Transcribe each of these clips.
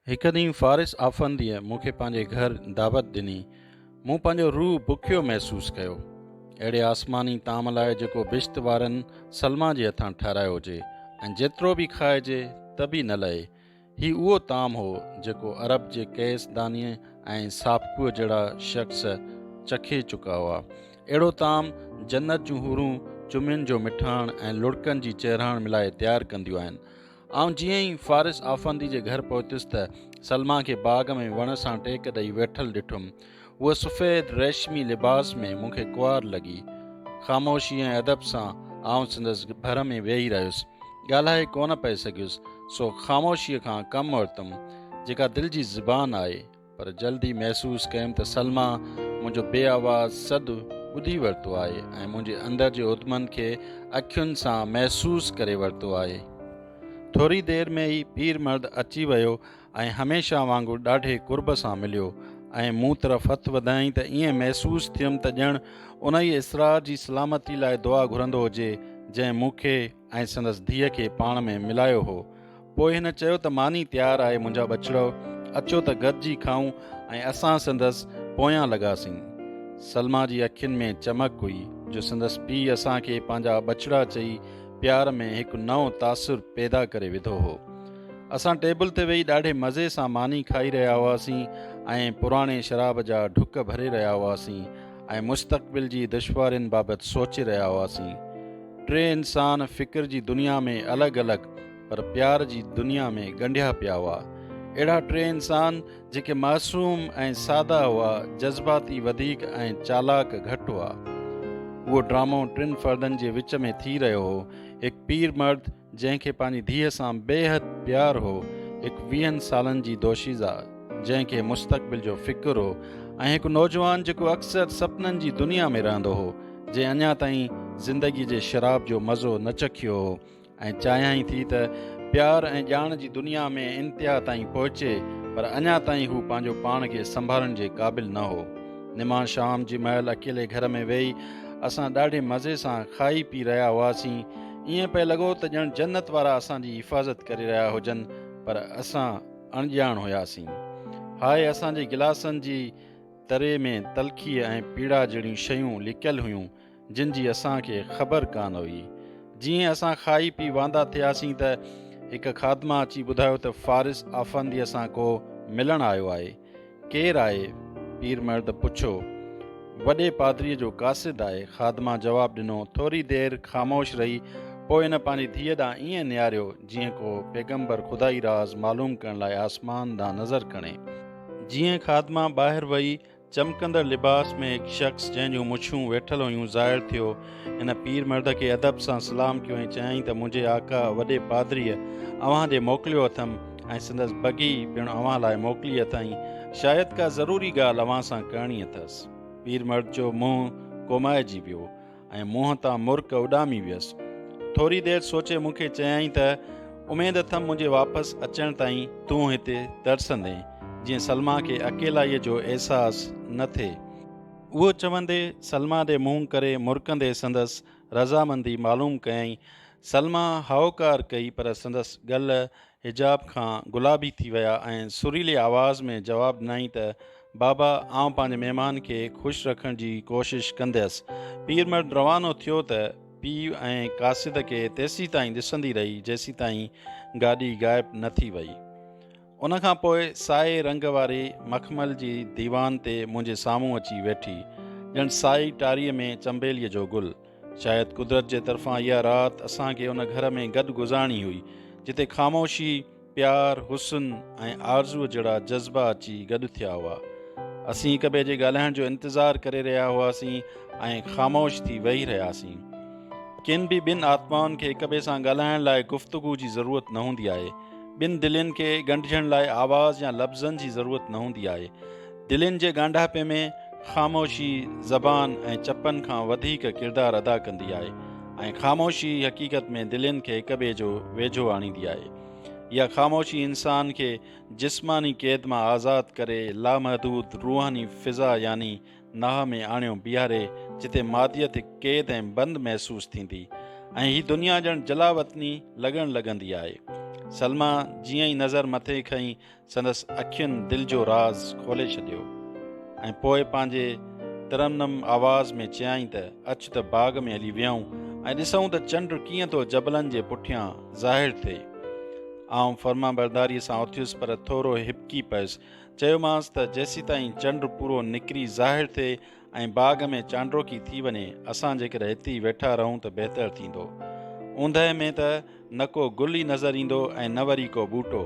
हिकु ॾींहुं फ़ारिस आफ़ंदीअ मूंखे पंहिंजे घर दावत ॾिनी। मूं पंहिंजो रूह बुखियो महसूसु कयो, अहिड़े आसमानी ताम लाइ जेको बिश्त वारनि सलमा जे हथां ठाहिरायो हुजे ऐं जेतिरो बि खाइजे त बि न लहे। हीउ उहो ताम हो जेको अरब जे कैस दानीअ ऐं साफ़कूअ जहिड़ा शख़्स चखे चुका हुआ। अहिड़ो ताम जन्नत जूं हूरूं चुमियुनि जो मिठाण ऐं लुड़कनि जी चहिराण मिलाए तयारु कंदियूं आहिनि। आउं जीअं ई फ़ारिस आफ़ंदी जे घर पहुतुसि त सलमा खे बाग़ में वण सां टेक ॾेई वेठल ॾिठुमि। उहा सफ़ेद रेशमी लिबास में मूंखे कुंवार लॻी। ख़ामोशी ऐं अदब सां आउं संदसि भर में वेही रहियुसि, ॻाल्हाए कोन पए सघियुसि, सो ख़ामोशीअ खां कमु वरितुमि, जेका दिलि जी ज़ुबान आहे। पर जल्दी महसूसु कयुमि त सलमा मुंहिंजो बेआवाज़ सॾु ॿुधी वरितो आहे ऐं मुंहिंजे अंदर जे उद्मनि खे अखियुनि सां महसूसु करे वरितो आहे। थोरी देरि में ई पीर मर्द अची वियो ऐं हमेशह वांगुरु ॾाढे कुर्ब सां मिलियो ऐं मूं तरफ़ हथु वधाई त ईअं महसूसु थियुमि त ॼण उन ई इसरार जी सलामती लाइ दुआ घुरंदो हुजे जंहिं मूंखे ऐं संदसि धीअ खे पाण में मिलायो हो। पोइ हिन चयो त मानी तयारु आहे मुंहिंजा बछड़ो, अचो त गॾिजी खाऊं ऐं असां संदसि पोयां लॻासीं। सलमा जी अखियुनि में चमक हुई जो संदसि पीउ असांखे पंहिंजा बछड़ा चई प्यार में हिकु नओं तासुर पैदा करे विधो हो। असां टेबल ते वेही ॾाढे मज़े सां मानी खाई रहिया हुआसीं ऐं पुराणे शराब जा ढुक भरे रहिया हुआसीं ऐं मुस्तक़बिल जी दुश्वारियुनि बाबति सोचे रहिया हुआसीं। टे इंसान फ़िक्र जी दुनिया में अलॻि अलॻि पर प्यार जी दुनिया में ॻंढिया पिया हुआ। अहिड़ा टे इंसान जेके मासूम ऐं सादा हुआ, जज़्बाती वधीक ऐं चालाक घटि हुआ। उहो ड्रामो टिनि फ़र्दनि जे विच में थी रहियो हो। हिकु पीर मर्द जंहिंखे पंहिंजी धीअ सां बेहद प्यार हो, हिकु 20 सालनि जी दोशीज़ा जंहिंखे मुस्तक़बिल जो फ़िक्र हो ऐं हिकु नौजवान जेको अक्सर सपननि जी दुनिया में रहंदो हो, जंहिं अञा ताईं ज़िंदगी जे शराब जो मज़ो न चखियो हो ऐं चाहियां ई थी त प्यार ऐं ॼाण जी दुनिया में इंतिहा ताईं पहुचे, पर अञा ताईं हू पंहिंजो पाण खे संभालण जे क़ाबिल न हो। निमा शाम जी महिल अकेले घर में वेही असां ॾाढे मज़े सां खाई पी रहिया हुआसीं। ईअं पिए लॻो त ॼण जन्नत वारा असांजी हिफ़ाज़त करे रहिया हुजनि, पर असां अणॼाण हुयासीं। हाय असांजे गिलासनि जी तरे में तलखीअ ऐं पीड़ा जहिड़ियूं शयूं लिकियल हुयूं जिन जी असांखे ख़बर कान हुई। जीअं असां खाई पी वांदा थियासीं त हिकु ख़ादमा अची ॿुधायो त फ़ारिस आफ़ंदी असां को मिलण आयो आहे। केरु आहे? पीर मर्द पुछो। वॾे पादरीअ जो कासिद आहे, ख़ादमा जवाबु ॾिनो। थोरी देरि ख़ामोश रही पोइ हिन पंहिंजी धीअ ॾांहुं ईअं निहारियो जीअं को पैगंबर खुदाई राज़ मालूम करण लाइ आसमान ॾांहुं नज़र खणे। जीअं ख़ादमा ॿाहिरि वई, चमकंदड़ लिबास में हिकु शख़्स जंहिंजूं मुछूं वेठल हुयूं ज़ाहिर थियो। हिन पीर मर्द खे अदब सां सलाम कयो ऐं चयाईं त मुंहिंजे आका वॾे पादरीअ अव्हां ॾे मोकिलियो अथमि ऐं संदसि बगी पिणु अव्हां लाइ मोकिली अथई। शायदि का ज़रूरी ॻाल्हि अव्हां सां करणी अथसि। पीर मर्द जो मुंहुं कोमाइजी वियो ऐं मुंहं तां मुर्क उॾामी वियसि। थोरी देरि सोचे मूंखे चयाईं त उमेदु अथमि मुंहिंजे वापसि अचण ताईं तूं हिते तरसंदे, जीअं सलमा खे अकेलाईअ जो अहसासु न थिए। उहो चवंदे सलमा ॾे मुंहुं करे मुर्कंदे संदसि रज़ामंदी मालूम कयईं। सलमा हाओकार कई, पर संदसि ॻल हिजाब खां गुलाबी थी विया ऐं सुरीले आवाज़ में जवाबु ॾिनई त बाबा, आउं पंहिंजे महिमान खे ख़ुशि रखण जी कोशिशि कंदसि। पीर मर्द रवानो थियो त पीउ ऐं कासिद खे तेसीं ताईं ॾिसंदी रही जेसीं ताईं गाॾी ग़ाइबु न थी वई। उन खां पोइ साए रंग वारे मखमल जी दीवान ते मुंहिंजे साम्हूं अची वेठी, ॼण साई टारीअ में चंबेलीअ जो गुल। शायदि कुदरत जे तरफ़ां इहा राति असांखे उन घर में गॾु गुज़ारणी हुई जिते ख़ामोशी, प्यार, हुस्न ऐं आरज़ूअ जहिड़ा जज़्बा अची गॾु थिया हुआ। असीं हिक ॿिए जे ॻाल्हाइण जो इंतज़ारु करे रहिया हुआसीं ऐं ख़ामोश थी वेही रहियासीं। किन बि ॿिनि आत्माउनि खे हिक ॿिए सां ॻाल्हाइण लाइ गुफ़्तगू जी ज़रूरत न हूंदी आहे। ॿिनि दिलनि खे ॻंढिजण लाइ आवाज़ या लफ़्ज़नि जी ज़रूरत न हूंदी आहे। दिलनि जे ॻांढापे में ख़ामोशी ज़बान ऐं चपनि खां वधीक किरदारु अदा कंदी आहे ऐं ख़ामोशी हक़ीक़त में दिलनि खे हिक ॿिए जो वेझो आणींदी आहे। इहा ख़ामोशी इंसान खे जिस्मानी क़ैद मां आज़ादु करे लामहदूद रूहानी फ़िज़ा यानी नाह में आणियो बीहारे, जिते मादियत क़ैद ऐं बंदि महसूसु थींदी ऐं हीअ दुनिया ॼण जलावतनी लॻण लॻंदी आहे। सलमा जीअं ई नज़र मथे खईं संदसि अखियुनि दिलि जो राज़ खोले छॾियो ऐं पोइ पंहिंजे तरनम आवाज़ में चयाईं त अचु त बाग़ में हली वियूं ऐं ॾिसूं त चंड कीअं थो जबलनि जे पुठियां ज़ाहिर थिए। आउं फर्मा बरदारीअ सां उथियुसि, पर थोरो हिबकी पियुसि। चयोमांसि त जेसीं ताईं चंड पूरो निकिरी ज़ाहिर थिए ऐं बाग़ में चांड्रोकी थी वञे, असां जेकर हिते ई वेठा रहूं त बहितरु थींदो। ऊंदहि में त न को गुल ई नज़र ईंदो ऐं न वरी को बूटो।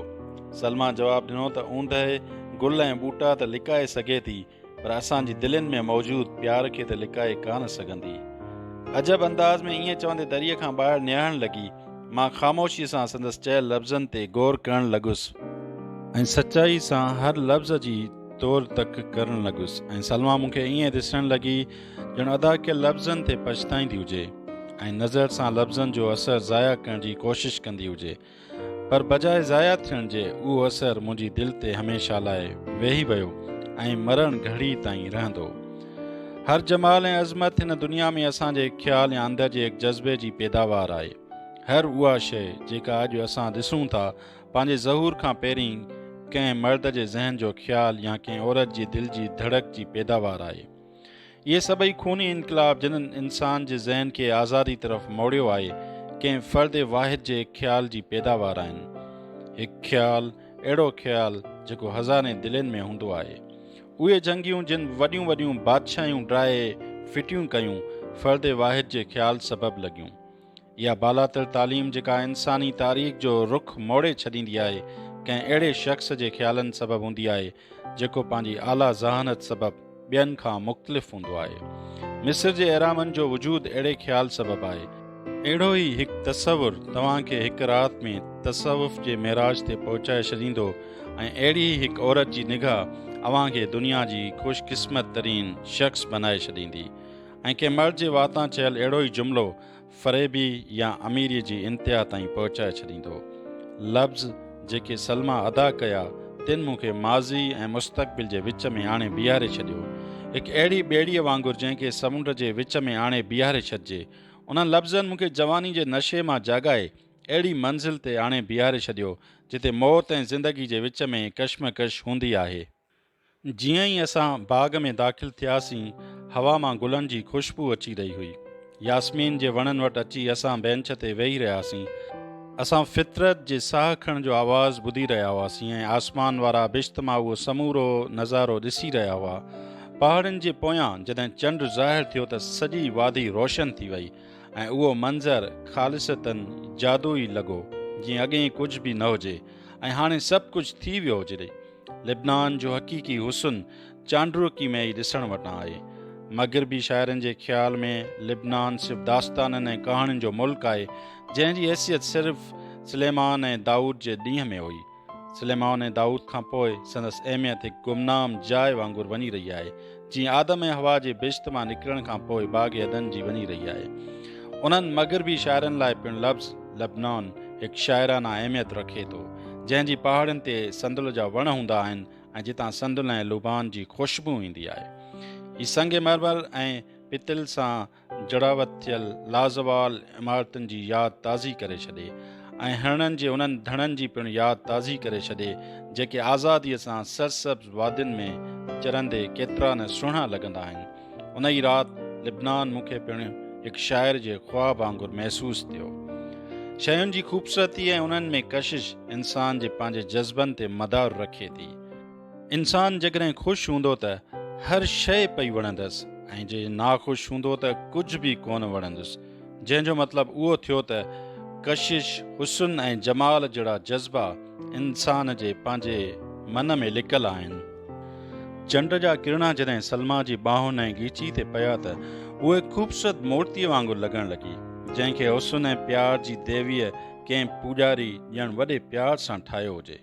सलमा जवाबु ॾिनो त ऊंदहि गुल ऐं बूटा त लिकाए सघे थी, पर असांजी दिलनि में मौजूदु प्यार खे त लिकाए कान सघंदी। अजब अंदाज़ में ईअं चवंदे दरीअ खां ॿाहिरि निहारण लॻी। मां ख़ामोशीअ सां संदसि चयल लफ़्ज़नि ते गौर करण लॻुसि ऐं सचाई सां हर लफ़्ज़ जी तौर तक करण लॻुसि। ऐं सलमा मूंखे ईअं ॾिसण लॻी ॼण अदा कयल लफ़्ज़नि ते पछताईंदी हुजे ऐं नज़र सां लफ़्ज़नि जो असरु ज़ाया करण जी कोशिशि कंदी हुजे, पर बजाए ज़ाया थियण जे उहो असरु मुंहिंजी दिलि ते हमेशह लाइ वेही वियो ऐं मरण घड़ी ताईं रहंदो। हर जमाल ऐं अज़मत हिन दुनिया में असांजे ख़्याल या अंदर जे जज़्बे जी पैदावार आहे। हर उहा शइ जेका अॼु असां ॾिसूं था, पंहिंजे ज़हूर खां पहिरीं कंहिं मर्द जे ज़हन जो ख़्याल या कंहिं औरत जी दिलि जी धड़क जी पैदावार आहे। इहे सभई खूनी इनकलाब जिन्हनि इंसान जे ज़हन खे आज़ादी तरफ़ मोड़ियो आहे, कंहिं फ़र्द वाहिद जे ख़्याल जी पैदावार आहिनि। हिकु ख़्याल, अहिड़ो ख़्याल जेको हज़ारे दिलनि में हूंदो आहे। उहे जंगियूं जिन वॾियूं वॾियूं बादशाहियूं ड्राए फिटियूं कयूं, फ़र्द वाहिद जे ख़्याल सबबु लॻियूं। इहा बालातर तालीम जेका इंसानी तारीख़ जो रुख मोड़े छॾींदी आहे, कंहिं अहिड़े शख़्स जे ख़्यालनि सबबु हूंदी आहे जेको पंहिंजी आला ज़हानत सबबु ॿियनि खां मुख़्तलिफ़ हूंदो आहे। मिस्र जे अहरामनि जो वजूदु अहिड़े ख़्याल सबबु आहे। अहिड़ो ई हिकु तसवुर तव्हांखे हिकु राति में तसवुफ़ जे मेराज ते पहुचाए छॾींदो ऐं अहिड़ी ई हिकु औरत जी निगाह अव्हांखे दुनिया जी ख़ुशकिस्मत तरीन शख़्स बनाए छॾींदी ऐं कंहिं मर्द जे वातां चयल अहिड़ो ई जुमिलो फ़रेबी या अमीरीअ जी इंतिहा ताईं पहुचाए छॾींदो। लफ़्ज़ जेके सलमा अदा कया, तिन मूंखे माज़ी ऐं मुस्तक़बिल जे विच में आणे बीहारे छॾियो। हिकु अहिड़ी ॿेड़ीअ वांगुरु जंहिंखे समुंड जे विच में आणे बीहारे छॾिजे। उन्हनि लफ़्ज़नि मूंखे जवानी जे नशे मां जाॻाए अहिड़ी मंज़िल ते आणे बीहारे छॾियो जिते मौत ऐं ज़िंदगी जे विच में कश्मकश हूंदी आहे। जीअं ई असां बाग़ में दाख़िल थियासीं, हवा मां गुलनि जी ख़ुशबू अची रही हुई। यास्मीन जे वणनि वटि अची असां बेंच ते वेही रहियासीं। असां फितरत जे साह खणण जो आवाज़ु ॿुधी रहिया हुआसीं ऐं आसमान वारा बिश्त मां उहो समूरो नज़ारो ॾिसी रहिया हुआ। पहाड़नि जे पोयां जॾहिं चंड ज़ाहिर थियो त सॼी वादी रोशन थी वई ऐं उहो मंज़र ख़ालिसतन जादुई लॻो, जीअं अॻे कुझु बि न हुजे ऐं हाणे सभु कुझु थी वियो हुजे। लिबनान जो हक़ीक़ी हुस्न चांड्रोकी में ई ॾिसण वटां आहे। मग़रिबी शाइरनि जे ख़्याल में लिबनान सिर्फ़ु दास्ताननि ऐं कहाणियुनि जो मुल्क आहे, जंहिंजी हैसियत सिर्फ़ु सुलेमान ऐं दाऊद जे ॾींहं में हुई। सुलेमान ऐं दाऊद खां पोइ संदसि अहमियत हिकु गुमनाम जाइ वांगुरु वञी रही आहे, जीअं आदम ऐं हवा जे बिश्त मां निकिरण खां पोइ बाग़ अदन जी वञी रही आहे। उन्हनि मग़रिबी शाइरनि लाइ पिणु लफ़्ज़ लबनान हिकु शाइराना अहमियत रखे थो, जंहिंजी पहाड़नि ते संदुल जा वण हूंदा आहिनि ऐं जितां संदुल ऐं लुबान जी ख़ुशबू ईंदी आहे। हीअ संग मरमर ऐं पितल सां जड़ावत थियल लाज़वाल इमारतुनि जी यादि ताज़ी करे छॾे ऐं हरणनि जे उन्हनि धणनि जी पिणु यादि ताज़ी करे छॾे जेके आज़ादीअ सां सरसब्ज़ वादियुनि में चरंदे केतिरा न सुहिणा लॻंदा आहिनि। उन ई राति लिबनान मूंखे पिणु हिकु शाइर जे ख़्वाब वांगुरु महसूसु थियो। शयुनि जी ख़ूबसूरती ऐं उन्हनि में कशिश इंसान जे पंहिंजे जज़्बनि ते मदार रखे थी। इंसान जेकॾहिं ख़ुशि हूंदो त हर शइ पई वणंदसि ऐं जे नाख़ुशि हूंदो त कुझु बि कोन वणंदुसि, जंहिंजो मतिलबु उहो थियो त कशिश, हुस्न ऐं जमाल जहिड़ा जज़्बा इंसान जे पंहिंजे मन में लिकल आहिनि। चंड जा किरणा जॾहिं सलमा जी ॿाहुनि ऐं गीची ते पिया त उहे ख़ूबसूरत मूर्तीअ वांगुरु लॻण लॻी, जंहिंखे हुस्न ऐं प्यार जी देवीअ कंहिं पूॼारी ॼण वॾे प्यार सां ठाहियो हुजे।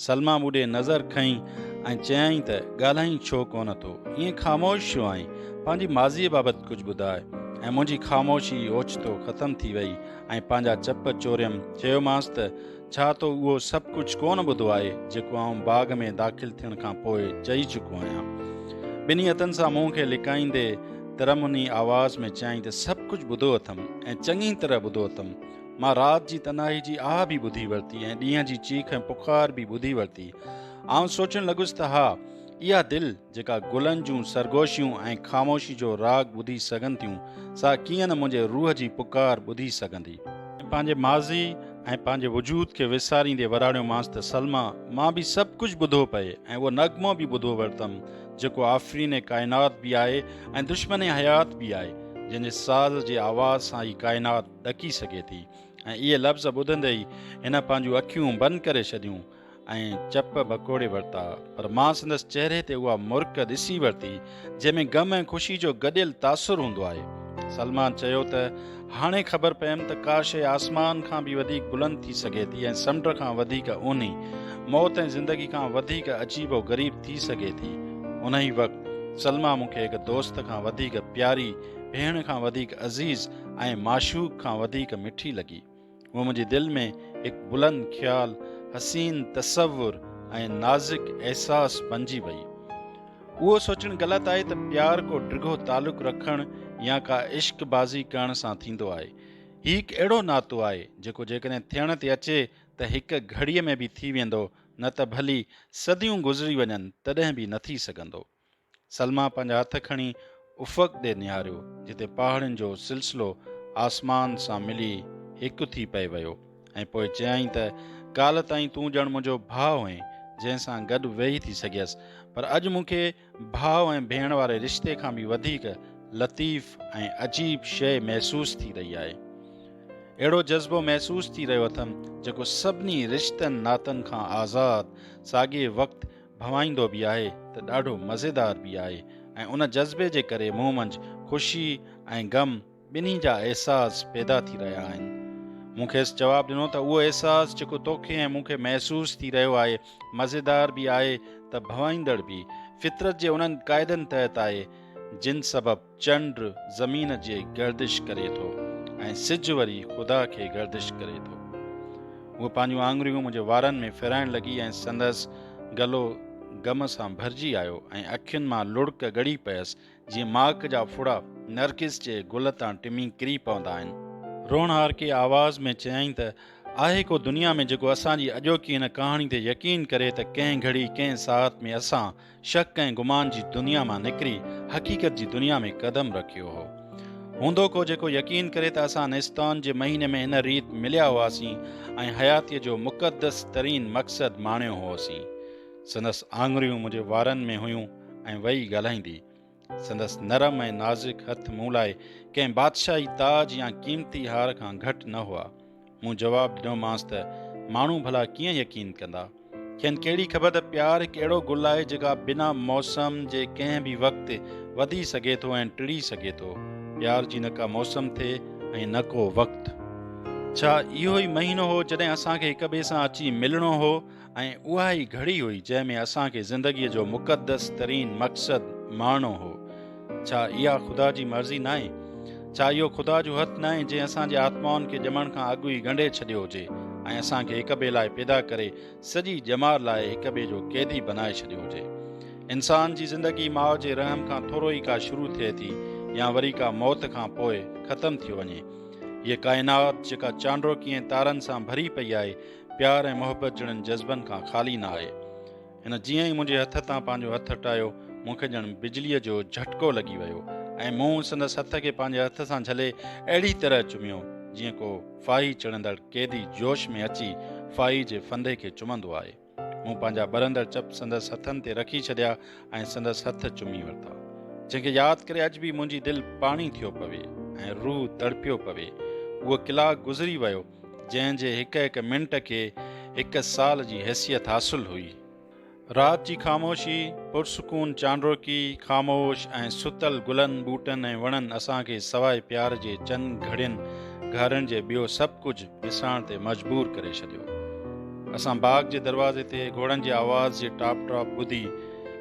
सलमा मूं ॾे नज़र खईं ऐं चयाईं त ॻाल्हाई छो कोन थो, ईअं ख़ामोश छो आहीं, पंहिंजी माज़ीअ बाबति कुझु ॿुधाए। ऐं मुंहिंजी ख़ामोशी ओचितो ख़तमु थी वई ऐं पंहिंजा चप चोरियमि। चयोमांसि त छा तो उहो सभु कुझु कोन ॿुधो आहे जेको आउं बाग़ में दाख़िल थियण खां पोइ चई चुको आहियां। ॿिन्ही हथनि सां मुंहं खे लिकाईंदे तरमुनी आवाज़ में चयाईं त सभु कुझु ॿुधो अथमि ऐं चङी तरह ॿुधो अथमि। मां राति जी तनाई जी आह बि ॿुधी वरिती ऐं ॾींहं जी चीख ऐं पुकार बि ॿुधी वरिती। आउं सोचणु लॻुसि त हा, इहा दिलि जेका गुलनि जूं सरगोशियूं ऐं ख़ामोशी जो राग ॿुधी सघनि थियूं, सा कीअं न मुंहिंजे रूह जी पुकार ॿुधी सघंदी। पंहिंजे माज़ी ऐं पंहिंजे वजूद खे विसारींदे वराणियोमांसि त सलमा, मां बि सभु कुझु ॿुधो पए ऐं उहो नगमो बि ॿुधो वरितमि जेको आफ़रीन काइनात बि आहे ऐं दुश्मन हयात बि आहे, जंहिंजे साज़ जे आवाज़ सां ई काइनात ॾकी सघे थी। ऐं इहे लफ़्ज़ ॿुधंदे ई हिन पंहिंजूं अखियूं बंदि करे छॾियूं ऐं चप बकोड़े वरिता, पर मां संदसि चहिरे ते उहा मुर्क ॾिसी वरिती जंहिंमें ग़म ऐं ख़ुशी जो गॾियल तासुर हूंदो आहे। सलमान चयो त हाणे ख़बर पयमि त का शइ आसमान खां बि वधीक बुलंद थी सघे थी ऐं समुंड खां वधीक ऊनी, मौत ऐं ज़िंदगी खां वधीक अजीब ऐं ग़रीब थी सघे थी। उन ई वक़्तु सलमा मूंखे हिकु दोस्त खां वधीक प्यारी, भेण खां वधीक अज़ीज़ ऐं माशूक खां वधीक मिठी लॻी। उहा मुंहिंजी दिलि में हिकु बुलंद ख़्यालु, हसीन तसवुर ऐं नाज़ुक अहसासु बणिजी वई। उहो सोचणु ग़लति आहे त प्यारु को डिघो तालुक़ु रखणु या का इश्क बाज़ी करण सां थींदो आहे। हीउ हिकु अहिड़ो नातो आहे जेको जेकॾहिं थियण ते अचे त हिकु घड़ीअ में बि थी वेंदो, न त भली सदियूं गुज़री वञनि तॾहिं बि न थी सघंदो। सलमा पंहिंजा हथ खणी उफ़क़ ॾे निहारियो, जिते पहाड़ियुनि जो सिलसिलो आसमान सां मिली हिकु थी पए वियो, ऐं पोइ चयाईं त काल्ह ताईं तूं ॼण मुंहिंजो भाउ हुएं, जंहिंसां गॾु वेही थी सघियसि, पर अॼु मूंखे भाउ ऐं भेण वारे रिश्ते खां बि वधीक लतीफ़ ऐं अजीब शइ महसूसु थी रही आहे। अहिड़ो जज़्बो महसूसु थी रहियो अथमि जेको सभिनी रिश्तनि नातनि खां आज़ादु, साॻिए वक़्तु भवाईंदो बि आहे त ॾाढो मज़ेदार बि आहे, ऐं उन जज़्बे जे करे मूं मंझि ख़ुशी ऐं ग़म ॿिन्ही जा अहसास पैदा थी रहिया आहिनि। मूं खेसि जवाबु ॾिनो त उहो अहसासु जेको तोखे ऐं मूंखे महसूसु थी रहियो आहे, मज़ेदार बि आहे त भवाईंदड़ बि, फितरत जे उन्हनि क़ाइदनि तहत आहे जिन सबबु चंड ज़मीन जे गर्दिश करे थो ऐं सिजु वरी ख़ुदा खे गर्दिश करे थो। उहो पंहिंजूं आङुरियूं मुंहिंजे वारनि में फिराइण लॻी ऐं संदसि गलो ग़म सां भरिजी आयो ऐं अखियुनि मां लुड़क ॻड़ी पियसि, जीअं माक जा फुड़ा नरगिस जे गुल तां टिमी किरी पवंदा आहिनि। रोणहार के आवाज़ में चयाईं त आहे को दुनिया में जेको असांजी अॼोकी हिन कहाणी ते यकीन करे त कंहिं घड़ी कंहिं साथ में असां शक ऐं गुमान जी दुनिया मां निकिरी हक़ीक़त जी दुनिया में क़दम रखियो हो। हूंदो को जेको यकीन करे त असां निस्तान जे महीने में हिन रीति मिलिया हुआसीं ऐं हयातीअ जो मुक़दस तरीन मक़सदु माणियो हुओसीं। संदसि आङुरियूं मुंहिंजे वारनि में हुयूं ऐं वेही ॻाल्हाईंदी। संदसि नरम ऐं नाज़ुक हथ मूं लाइ कंहिं बादशाही ताज या क़ीमती हार खां घटि न हुआ। मूं जवाबु ॾिनोमांसि त माण्हू भला कीअं यकीन कंदा? खेनि कहिड़ी ख़बर त प्यारु हिकु अहिड़ो गुल आहे जेका बिना मौसम जे कंहिं बि वक़्तु वधी सघे थो ऐं टिड़ी सघे थो। प्यार जी न का मौसम थिए ऐं न को वक़्तु। छा इहो ई महीनो हो जॾहिं असांखे हिक ॿिए सां अची मिलणो हो, ऐं उहा ई घड़ी हुई जंहिंमें असांखे ज़िंदगीअ जो मुक़दस तरीन मक़सदु माणणो हो? छा इहा ख़ुदा जी मर्ज़ी न आहे? छा इहो ख़ुदा जो हथु न आहे जंहिं असांजे आत्माउनि खे ॼमण खां अॻु ई ॻंढे छॾियो हुजे ऐं असांखे हिक ॿिए लाइ पैदा करे सॼी ॼमार लाइ हिक ॿिए जो क़ैदी बनाए छॾियो हुजे? इंसान जी ज़िंदगी माउ जे रहम खां थोरो ई का शुरू थिए थी या वरी का मौत खां पोइ ख़तमु थी वञे। हीअ काइनात जेका चांड्रोकी ऐं तारनि सां भरी पई आहे, प्यार ऐं मोहबत जहिड़नि जज़्बनि खां ख़ाली न आहे। हिन जीअं ई मुंहिंजे हथ तां पंहिंजो हथु हटायो, मूंखे ॼण बिजलीअ जो झटको लॻी वियो ऐं मूं संदसि हथ खे पंहिंजे हथ सां झले अहिड़ी तरह चुमियो जीअं को फाही चढ़ंदड़ क़ैदी जोश में अची फाही जे फंदे खे चुमंदो आहे। मूं पंहिंजा ॿरंदड़ चप संदसि हथनि ते रखी छॾिया ऐं संदसि हथ चुमी वरिता, जंहिंखे यादि करे अॼु बि मुंहिंजी दिलि पाणी थियो पवे ऐं रूह तड़पियो पवे। उहो कलाकु गुज़री वियो जंहिंजे हिक हिक मिंट खे हिक साल जी हैसियत हासिलु हुई। राति जी ख़ामोशी, पुरसुकून चांड्रोकी, ख़ामोश ऐं सुतल गुलनि ॿूटनि ऐं वणनि असांखे सवाइ प्यार जे चंद घड़ियुनि घरनि जे ॿियो सभु कुझु ॾिसण ते मजबूर करे छॾियो। असां बाग़ जे दरवाज़े ते घोड़नि जे आवाज़ जे टॉप टॉप ॿुधी,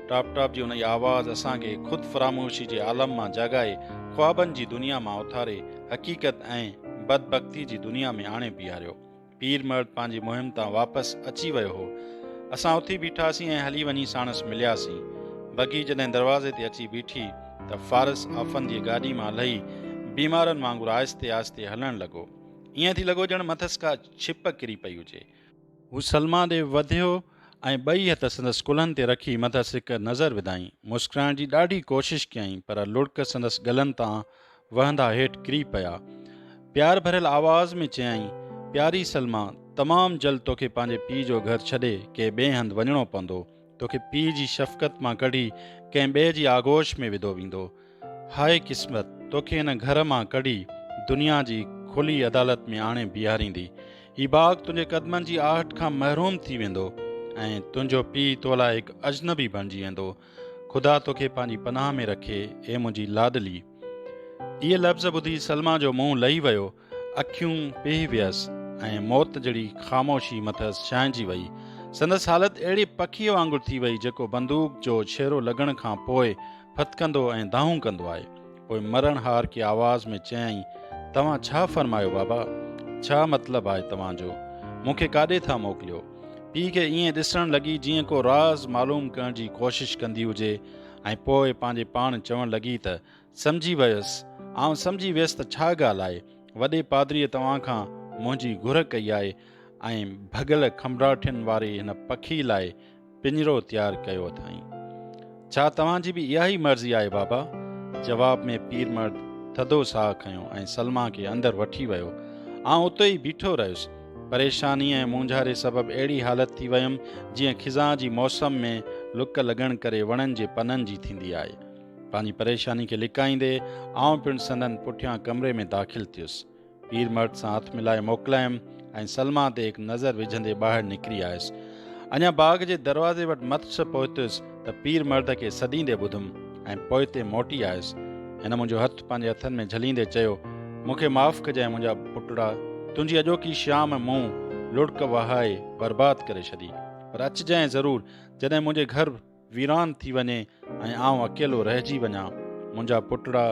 टॉप टॉप जी उन जी आवाज़ असांखे ख़ुदि फरामोशी जे आलम मां जगाए ख़्वाबनि जी दुनिया मां उथारे हक़ीक़त ऐं बदबख़्ती जी दुनिया में आणे बीहारियो। पीर मर्द पंहिंजी मुहिम तां वापसि अची वियो हो। असां उथी बीठासीं ऐं हली वञी साणसि मिलियासीं। बगी जॾहिं दरवाज़े ते अची बीठी त फ़ारिस आफ़ंदी गाॾी मां लही बीमारनि वांगुरु आहिस्ते आहिस्ते हलणु लॻो। ईअं थी लॻो ॼण मथसि का छिप किरी पई हुजे। हू सलमा ॾे वधियो ऐं ॿई हथ संदसि कुल्हनि ते रखी मथसि हिकु नज़र विधाई। मुस्कुराइण जी ॾाढी कोशिशि कयईं, पर लुड़क संदसि गलनि तां वहंदा हेठि किरी पिया। प्यार भरियल आवाज़ में चयईं, प्यारी सलमा, तमामु जल्द तोखे पंहिंजे पीउ जो घर छॾे कंहिं ॿिए हंधि वञिणो पवंदो। तोखे पीउ जी शफ़क़त मां कढी कंहिं ॿिए जी आगोश में विधो वेंदो। हाय क़िस्मत, तोखे हिन घर मां कढी दुनिया जी खुली अदालत में आणे बीहारींदी। हीउ बाग़ तुंहिंजे क़दमनि जी आहट खां महरूम थी वेंदो ऐं तुंहिंजो पीउ तो लाइ हिकु अजनबी बणिजी वेंदो। ख़ुदा तोखे पंहिंजी पनाह में रखे, ए मुंहिंजी लाडली। इहे लफ़्ज़ ॿुधी सलमा जो मुंहुं लही वियो, अखियूं पीउ वियसि ऐं मौत जहिड़ी ख़ामोशी मथसि छांइजी वई। संदसि हालत अहिड़ी पखीअ वांगुरु थी वई जेको बंदूक जो छेरो लॻण खां पोइ फतकंदो ऐं दाहूं कंदो आहे। पोइ मरण हार की आवाज़ में चयईं, तव्हां छा फरमायो बाबा? छा मतिलबु आहे तव्हांजो? मूंखे काॾे था मोकिलियो? पीउ खे ईअं ॾिसणु लॻी जीअं को राज़ मालूम करण जी कोशिशि कंदी हुजे ऐं पोइ पंहिंजे पाण चवणु लॻी त सम्झी वियुसि, आउं सम्झी वियसि त छा ॻाल्हि आहे। वॾे पादरीअ तव्हां खां मुंहिंजी घुर कई आहे ऐं भॻल खंभराठियुनि वारे हिन पखी लाइ पिंजरो तयारु कयो अथई। छा तव्हांजी बि इहा ई मर्ज़ी आहे बाबा? जवाब में पीर मर्द थधो साहु खयों ऐं सलमा खे अंदरि वठी वियो। आउं उते ई बीठो रहियुसि। परेशानी ऐं मुंझारे सबबु अहिड़ी हालत थी वियमि जीअं खिज़ां जी मौसम में लुक लॻण करे वणनि जे पननि जी थींदी आहे। पंहिंजी परेशानी खे लिकाईंदे आउं पिणु संदन पुठियां कमरे में दाख़िल थियुसि। पीर मर्द सां हथु मिलाए मोकिलायमि ऐं सलमा ते हिकु नज़र विझंदे ॿाहिरि निकिरी आयुसि। अञा बाग़ जे दरवाज़े वटि मथि पहुतुसि त पीर मर्द खे सॾींदे ॿुधुमि ऐं पोइ ते मोटी आयुसि। हिन मुंहिंजो हथु पंहिंजे हथनि में झलींदे चयो, मूंखे माफ़ु कजांइ मुंहिंजा पुटड़ा, तुंहिंजी अॼोकी शाम मूं लुड़क वहाए बर्बादु करे छॾी। पर अचिजांइ ज़रूरु जॾहिं मुंहिंजे घर वीरान थी वञे ऐं आउं अकेलो रहिजी वञा। मुंहिंजा पुटड़ा,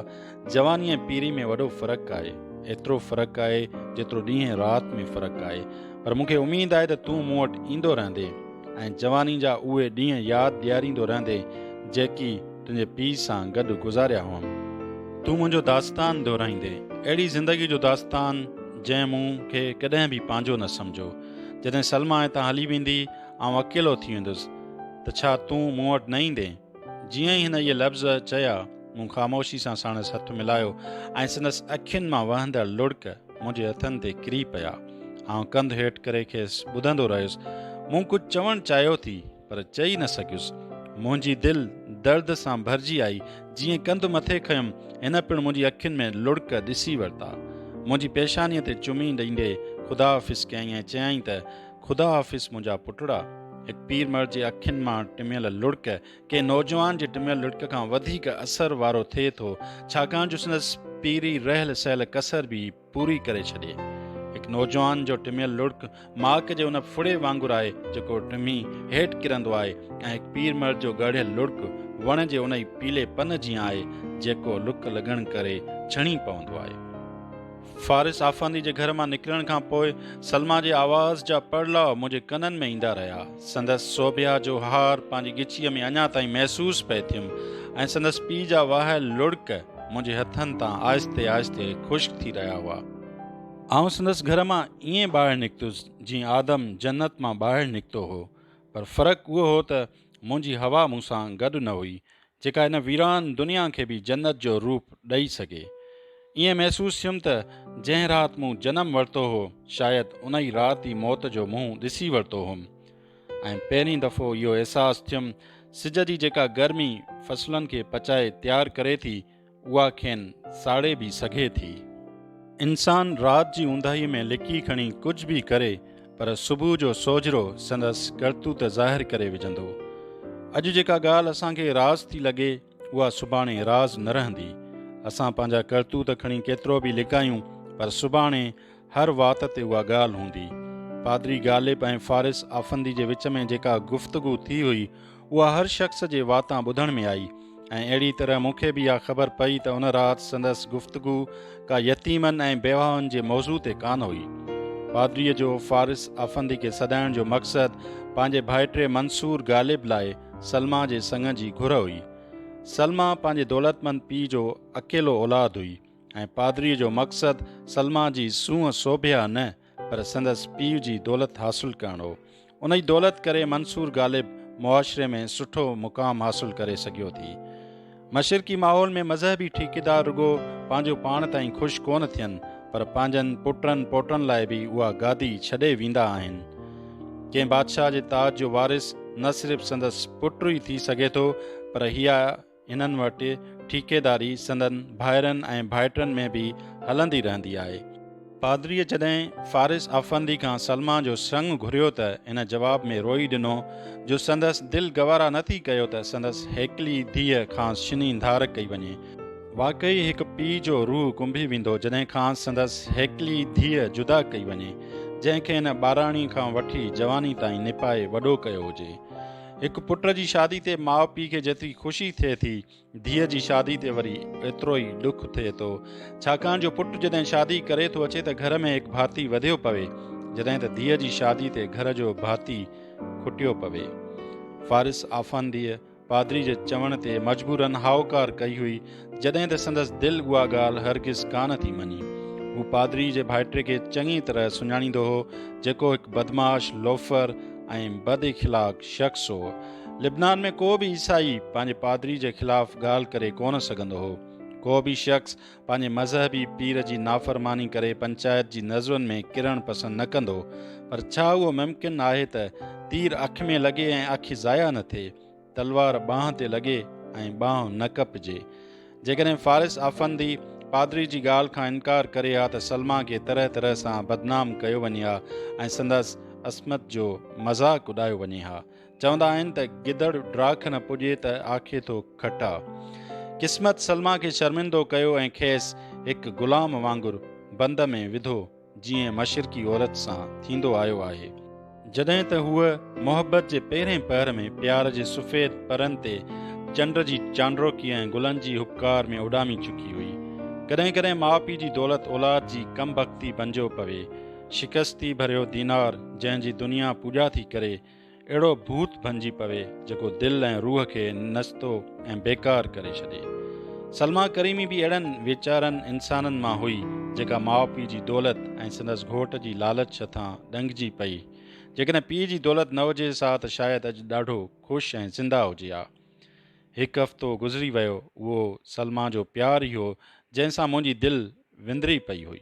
जवानी ऐं पीरी में वॾो फ़र्क़ु आहे। एतिरो फ़र्क़ु आहे जेतिरो ॾींहुं राति में फ़र्क़ु आहे। पर मूंखे उमेदु आहे त तूं मूं वटि ईंदो रहंदे ऐं जवानी जा उहे ॾींहं यादि ॾियारींदो रहंदे जेकी तुंहिंजे पीउ सां गॾु गुज़ारिया हुअमि। तूं मुंहिंजो दास्तान दोहिराईंदे, अहिड़ी ज़िंदगी जो दास्तान जंहिं मूंखे कॾहिं बि पंहिंजो न सम्झो। जॾहिं सलमा हितां हली वेंदी ऐं अकेलो थी वेंदुसि त छा तूं मूं वटि न ईंदे? जीअं ई हिन इहे लफ़्ज़ चया, मूं ख़ामोशी सां साणसि हथु मिलायो ऐं संदसि अखियुनि मां वहंदड़ लुड़क मुंहिंजे हथनि ते किरी पिया। आउं कंधु हेठि करे खेसि ॿुधंदो रहियुसि। मूं कुझु चवणु चाहियो थी पर चई न सघियुसि। मुंहिंजी दिलि दर्द सां भरिजी आई। जीअं कंधु मथे खयुमि, हिन पिणु मुंहिंजी अखियुनि में लुड़क ॾिसी वरिता। मुंहिंजी पेशानीअ ते चुमी ॾींदे ख़ुदा हाफ़िज़ कयईं ऐं चयईं त ख़ुदा हाफ़िज़ मुंहिंजा पुटड़ा। हिकु पीर मर्द जे अखियुनि मां टिमियल लुड़क कंहिं नौजवान जे टिमियल लुड़क खां वधीक असर वारो थिए थो, छाकाणि जो संदसि पीरी रहियल सहल कसर बि पूरी करे छॾे। हिकु नौजवान जो टिमियल लुड़क माक जे उन फुड़े वांगुरु आहे जेको टिमी हेठि किरंदो आहे ऐं हिकु पीर मर्द जो ॻढ़ियल लुड़क वण जे उन ई पीले पन जीअं आहे जेको लुक लॻण करे छणी पवंदो आहे। फारिस आफ़ंदी जे घर मां निकिरण खां पोइ सलमा जे आवाज़ जा पड़ला मुंहिंजे कननि में ईंदा रहिया। संदसि सोभिया जो हार पंहिंजी गिचीअ में अञा ताईं महसूसु पिए थियुमि ऐं संदसि पीउ जा वाहियल लुड़क मुंहिंजे हथनि तां आहिस्ते आहिस्ते ख़ुश्क थी रहिया हुआ। आउं संदसि घर मां ईअं ॿाहिरि निकितुसि जीअं आदम जन्नत मां ॿाहिरि निकितो हो। पर फ़र्क़ु उहो हो त मुंहिंजी हवा मूंसां गॾु न हुई जेका हिन वीरान दुनिया खे बि जन्नत जो रूप ॾेई सघे। ईअं महसूसु थियुमि त जंहिं राति मूं जनमु वरितो हो शायदि उन ई राति ई मौत जो मुंहुं ॾिसी वरितो हुउमि। ऐं पहिरीं दफ़ो इहो अहसासु थियुमि, सिज जी जेका गर्मी फ़सुलनि खे पचाए तयारु करे थी, उहा खेनि साड़े बि सघे थी। इंसान राति जी ऊंदाहीअ में लिकी खणी कुझु बि करे, पर सुबुह जो सोझिरो संदसि करतूत ज़ाहिर करे विझंदो। अॼु जेका ॻाल्हि असांखे राज़ थी लॻे, उहा सुभाणे राज़ न रहंदी। असां पंहिंजा करतूत खणी केतिरो बि लिकायूं, पर सुभाणे हर वात ते उहा ॻाल्हि हूंदी। पादरी गालिब ऐं फारिस आफ़ंदी जे विच में जेका गुफ़्तगू थी हुई, उहा हर शख़्स जे वातां ॿुधण में आई ऐं अहिड़ी तरह मूंखे बि इहा ख़बर पई त उन राति संदसि गुफ़्तगू का यतीमनि ऐं बेवाहनि जे मौज़ू ते कान हुई। पादरीअ जो फारिस आफ़ंदी खे सॾाइण जो मक़सदु पंहिंजे भाइटे मंसूर गालिब लाइ सलमा जे संग जी घुर हुई। सलमा पंहिंजे दौलतमंद पीउ जो अकेलो औलाद हुई ऐं पादरीअ जो मक़सदु सलमा जी सूंहं सोभिया न पर संदसि पीउ जी दौलत हासिलु करणु हो। उन जी दौलत करे मंसूर ग़ालिब मुआशिरे में सुठो मुक़ाम हासिलु करे सघियो थी। मशरक़ी माहौल में मज़हबी ठेकेदार रुगो पंहिंजो पाण ताईं ख़ुशि कोन थियनि पर पंहिंजनि पुटनि पोटनि लाइ बि उहा गादी छॾे वेंदा आहिनि। कंहिं बादशाह जे ताज जो वारिस न सिर्फ़ु संदसि पुटु ई थी सघे थो पर हीअ हिननि वटि ठेकेदारी संदनि भाइरनि ऐं भाइटनि में बि हलंदी रहंदी आहे। पादरीअ जॾहिं फारिस आफंदी खां सलमा जो संग घुरियो त इन जवाब में रोई ॾिनो जो संदसि दिलि गवारा नथी कयो त संदसि हेकली धीअ खां छिनी धार कई वञे। वाक़ई हिकु पीउ जो रूह कुंभी वेंदो जॾहिं खां संदसि हेकली धीअ जुदा कई वञे, जंहिंखे हिन ॿाराणी खां वठी जवानी ताईं निपाए वॾो कयो हुजे। हिकु पुट जी शादी ते माउ पीउ खे जेतिरी ख़ुशी थिए थी, धीअ जी शादी ते वरी एतिरो ई ॾुख थिए थो, छाकाणि जो पुटु जॾहिं शादी करे थो अचे त घर में हिकु भाती वधियो पवे, जॾहिं त धीअ जी शादी ते घर जो भाती खुटियो पवे। फारिस आफंदीअ पादरी जे चवण ते मजबूरन हाउकार कई हुई, जॾहिं त संदसि दिलि उहा ॻाल्हि हरगिज़ कान थी मञी। हू पादरी जे भाइटे खे चङी तरह सुञाणींदो हो, जेको हिकु बदमाश, लोफर ऐं बद इख़लाक़ शख़्स हो। लिबनान में को बि ईसाई पंहिंजे पादरी जे ख़िलाफ़ ॻाल्हि करे कोन सघंदो हो। को बि शख़्स पंहिंजे मज़हबी पीर जी नाफ़रमानी करे पंचायत जी नज़रुनि में किरणु पसंदि न कंदो। पर छा उहो मुमकिन आहे त तीर अखि में लॻे ऐं अखि ज़ाया न थिए, तलवार बांह ते लॻे ऐं बांह न कपिजे? जेकॾहिं फारिस आफंदी पादरी जी ॻाल्हि खां इनकार करे हा त सलमा खे तरह तरह सां बदनाम कयो वञे हा ऐं संदसि असमत जो मज़ाक उॾायो वञे हा। चवंदा आहिनि त गिदड़ ड्राख न पुॼे त आखे थो खटा। क़िस्मत सलमा खे शर्मिंदो कयो ऐं खेसि हिकु ग़ुलाम वांगुरु बंद में विधो, जीअं मशरक़ी औरत सां थींदो आयो आहे। जॾहिं त हूअ मोहबत जे पहिरें पहर में प्यार जे सफ़ेद परनि ते चंड जी चांड्रोकी ऐं गुलनि जी हुबकार में उॾामी चुकी हुई। कॾहिं कॾहिं माउ पीउ जी दौलत औलाद जी कम बख़्ती बणिजो पवे। शिकस्ती भरियो दीनार जंहिंजी दुनिया पूॼा थी करे अहिड़ो भूत बणिजी पवे जेको दिलि ऐं रूह खे नस्तो ऐं बेकार करे छॾे। सलमा करीमी बि अहिड़नि वीचारनि इंसाननि मां हुई जेका माउ पीउ जी दौलत ऐं संदसि घोट जी लालच तां ॾंगिजी पई। जेकॾहिं पीउ जी दौलत न हुजे सा त शायदि अॼु ॾाढो ख़ुशि ऐं ज़िंदा हुजे हा। हिकु हफ़्तो गुज़री वियो, उहो सलमा जो प्यार ई हो जंहिंसां मुंहिंजी दिलि विंदरी पई हुई।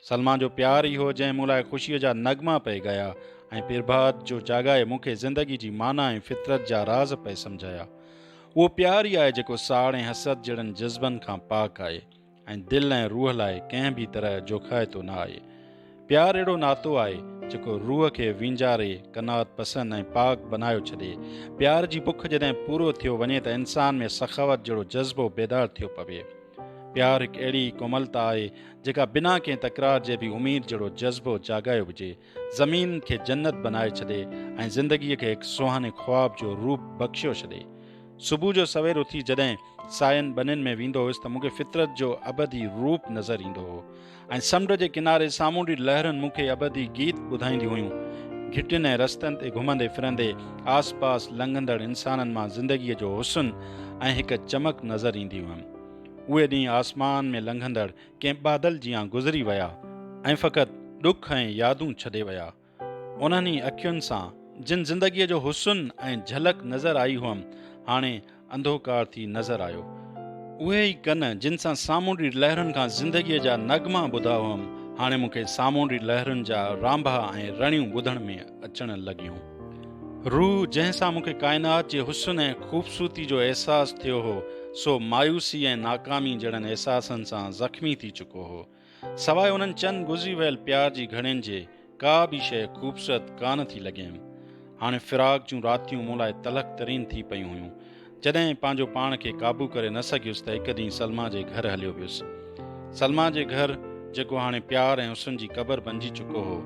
सलमा जो प्यार ई हो जंहिं मूं लाइ ख़ुशीअ जा नगमा पे ॻाया ऐं पिरभात जो जाॻाए मूंखे ज़िंदगी जी माना ऐं फितरत जा राज़ पे सम्झाया। उहो प्यार ई आहे जेको साड़ ऐं हसद जहिड़नि जज़्बनि खां पाक आहे ऐं दिलि ऐं रूह लाइ कंहिं बि तरह जोखाइतो न आहे। प्यार अहिड़ो नातो आहे जेको रूह खे वींजारे, कनात पसंद ऐं पाक बनायो छॾे। प्यार जी बुख जॾहिं पूरो थियो वञे त इंसान में सखावत जहिड़ो जज़्बो बेदार थियो पवे। प्यार हिकु अहिड़ी कोमलता आहे जेका बिना कंहिं तकरार जे बि उमीद जहिड़ो जज़्बो जाॻायो हुजे, ज़मीन खे जन्नत बनाए छॾे ऐं ज़िंदगीअ खे हिकु सुहाने ख्वाब जो रूप बख़्शियो छॾे। सुबुह जो सवेर उथी जॾहिं सायनि बनियुनि में वेंदो हुयुसि त मूंखे फितरत जो अबदी रूप नज़र ईंदो हो ऐं समुंड जे किनारे सामूंडी लहरुनि मूंखे अबदी गीत ॿुधाईंदियूं हुयूं। घिटियुनि ऐं रस्तनि ते घुमंदे फिरंदे आस पास लंघंदड़ इंसाननि मां ज़िंदगीअ जो हुस्न ऐं हिकु चमक नज़र ईंदी हुअमि। उहे ॾींहं आसमान में लंघंदड़ कंहिं बादल जीअं गुज़री विया ऐं फ़क़ति ॾुख ऐं यादूं छॾे विया। उन्हनि अखियुनि सां जिन ज़िंदगीअ जो हुस्न ऐं झलक नज़र आई हुअमि, हाणे अंधोकार थी नज़र आयो। उहे ई कन जिन सां सामूंडी लहरुनि खां ज़िंदगीअ जा नगमा ॿुधा हुअमि, हाणे मूंखे सामूंडी लहरुनि जा रांभा ऐं रणियूं ॿुधण में अचण लॻियूं। रूह जंहिंसां मूंखे काइनात जे हुस्न ऐं ख़ूबसूरती जो अहसासु थियो हो, सो मायूसी ऐं नाकामी जहिड़नि अहसासनि सां ज़ख़्मी थी चुको हो। सवाइ उन्हनि चंद गुज़री वियल प्यार जी घड़ियुनि जे का बि शइ ख़ूबसूरत कान थी लॻियमि। हाणे फिराक जूं रातियूं मूं लाइ तलख़ तरीन थी पयूं हुयूं। जॾहिं पंहिंजो पाण खे क़ाबू करे न सघियुसि त हिकु ॾींहुं सलमा जे घर हलियो वियुसि। सलमा जे घर जेको हाणे प्यार ऐं हुस्न जी क़बर बणिजी चुको हो।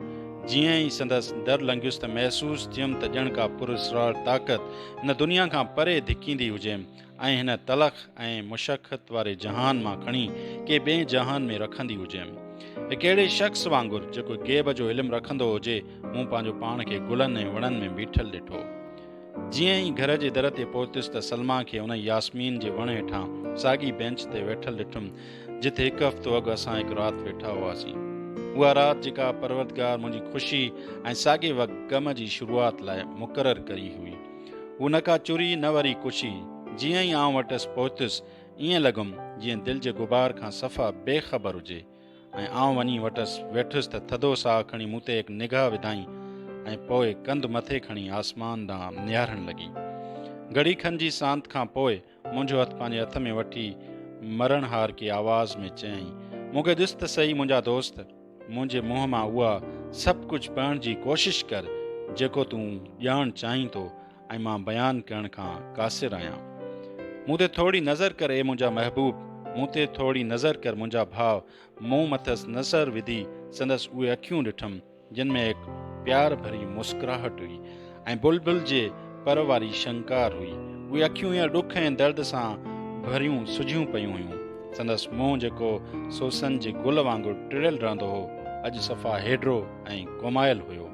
जीअं ई संदसि दर लंघियुसि त महसूसु थियुमि त ॼण का पुरस्रार ताक़त हिन दुनिया खां परे धिकींदी हुजे ऐं हिन तलख़ ऐं मुशक़त वारे जहान मां खणी के ॿिए जहान में रखंदी हुजे। हिकु अहिड़े शख़्स वांगुरु जेको ग़ैब जो इल्मु रखंदो हुजे, मूं पंहिंजो पाण खे गुलनि ऐं वणनि में बीठल ॾिठो। जीअं ई घर जे दर ते पहुतुसि त सलमा खे उन यास्मीन जे वण हेठां साॻी बेंच ते वेठल ॾिठुमि जिथे हिकु हफ़्तो अॻु असां हिकु राति वेठा हुआसीं। उहा राति जेका परवरदिगार मुंहिंजी ख़ुशी ऐं साॻे वक़्तु ग़म जी शुरूआति लाइ मुक़ररु कई हुई, हू न का चुरी न वरी कुशी। जीअं ई आउं वटसि पहुतुसि ईअं लॻुमि जीअं दिलि जे गुबार खां सफ़ा बेख़बर हुजे, ऐं आउं वञी वटसि वेठुसि त थधो साह खणी मूं ते हिकु निगाह विधाई ऐं पोइ कंधु मथे खणी आसमान ॾांहुं निहारणु लॻी। घड़ी खनि जी सांत खां पोइ मुंहिंजो हथु पंहिंजे हथ में वठी मरणहार की आवाज़ में चयईं, मूंखे ॾिस त सही मुंहिंजा दोस्त, मुंहिंजे मुंहं मां उहा सभु कुझु पढ़ण जी कोशिशि कर जेको तूं ॼाण चाहीं थो ऐं मां बयानु करण खां क़ासिर आहियां। मूं ते थोरी नज़र कर ए मुंहिंजा महबूब, मूं ते थोरी नज़र कर मुंहिंजा भाउ। मूं मथसि नज़र विधी संदसि उहे अखियूं ॾिठुमि जिन में हिकु प्यार भरी मुस्कुराहट हुई ऐं बुलबुल जे पर वारी शंकार हुई। उहे अखियूं ईअं ॾुख ऐं दर्द सां भरियूं सुझियूं पियूं हुयूं। संदसि मुंहुं जेको सोसन जे गुल वांगुरु टिड़ियल रहंदो हो, अॼु सफ़ा हेडरो ऐं कोमायल हुयो।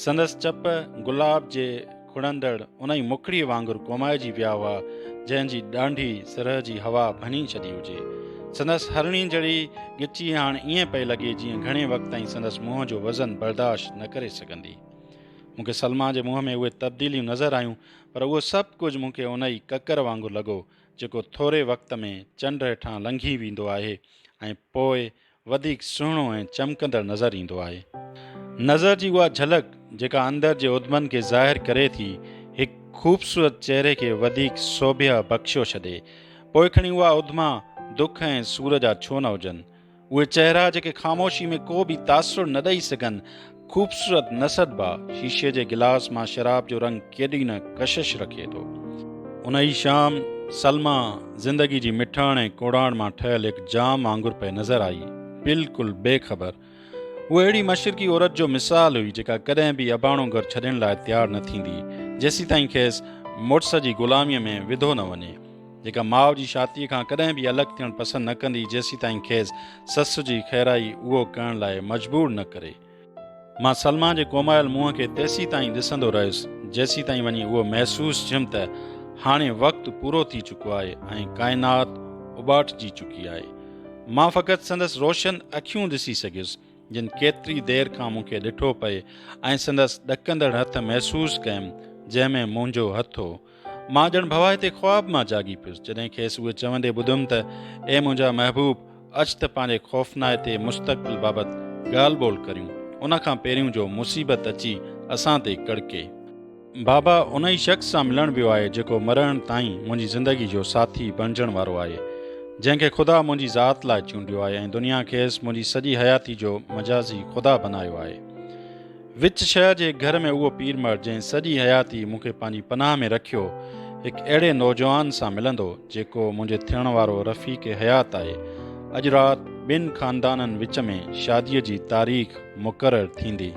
संदसि चप गुलाब जे खुड़ंदड़ उन ई मुखड़ीअ वांगुरु कोमाइजी विया हुआ जंहिंजी ॾांढी सिरह जी हवा भनी छॾी हुजे। संदसि हरणी जहिड़ी ॻिची हाणे ईअं पई लॻे जीअं घणे वक़्त ताईं संदसि मुंहं जो वज़न बर्दाश्त न करे सघंदी। मूंखे सलमा जे मुंहं में उहे तब्दीलियूं नज़र आयूं, पर उहो सभु कुझु मूंखे उन ई ककर वांगुरु लॻो जेको थोरे वक़्त में चंड हेठां लंघी वेंदो आहे ऐं पोइ वधीक सुहिणो ऐं चमकंदड़ नज़र ईंदो आहे। नज़र जी उहा झलक जेका अंदर जे उद्मन खे ज़ाहिर करे थी, हिकु ख़ूबसूरत चहिरे खे वधीक सोभिया बख़्शियो छॾे। पोइ खणी उहा उद्मा दुख ऐं सूर जा छो न हुजनि। उहे चहिरा जेके ख़ामोशी में को बि तासुर न ॾेई सघनि, ख़ूबसूरत नसदबा शीशे जे गिलास मां शराब जो रंग केॾी न कशिश रखे थो। उन ई शाम सलमा ज़िंदगी जी मिठाण ऐं कोड़ाण मां ठहियल हिकु जाम वांगुरु पे नज़र आई, बिल्कुलु बेख़बर। उहा अहिड़ी मशरक़ी औरत जो मिसाल हुई जेका कॾहिं बि अबाणो घर छॾण लाइ तयारु न थींदी जेसीं ताईं खेसि मुड़ुस जी ग़ुलामीअ में विधो न वञे, जेका माउ जी शादीअ खां कॾहिं बि अलॻि थियणु पसंदि न कंदी जेसीं ताईं खेसि ससु जी खैराई उहो करण लाइ मजबूर न करे। मां सलमा जे कोमायल मुंहं खे तेसीं ताईं ॾिसंदो रहियुसि जेसीं ताईं वञी उहो महसूसु थियुमि त हाणे वक़्तु पूरो थी चुको आहे ऐं काइनात उॿाटिजी चुकी आहे। मां फ़क़ति संदसि रोशन अखियूं ॾिसी सघियुसि जिन केतिरी देरि खां मूंखे ॾिठो पए ऐं संदसि ॾकंदड़ हथ महसूसु कयमि जंहिंमें मुंहिंजो हथु हो। मां ॼण भवाइते ख़्वाब मां जागी पियुसि जॾहिं खेसि उहे चवंदे ॿुधुमि त ए मुंहिंजा महबूब, अचु त पंहिंजे ख़ौफ़नाए ते मुस्तक़बिल बाबति ॻाल्हि ॿोल करियूं। उन खां पहिरियों जो मुसीबत अची असां ते कड़के। बाबा उन ई शख़्स सां मिलणु वियो आहे जेको मरण ताईं मुंहिंजी ज़िंदगी जो साथी बणिजण वारो आहे, जंहिंखे ख़ुदा मुंहिंजी ज़ात लाइ चूंडियो आहे ऐं दुनिया खेसि मुंहिंजी सॼी हयाती जो मजाज़ी ख़ुदा बनायो आहे। विच शहर जे घर में उहो पीर मर्द जंहिं सॼी हयाती मूंखे पंहिंजी पनाह में रखियो, हिकु अहिड़े नौजवान सां मिलंदो जेको मुंहिंजे थियण वारो रफ़ीक़ हयात आहे। अॼु राति ॿिनि ख़ानदाननि विच में शादीअ जी तारीख़ मुक़ररु थींदी।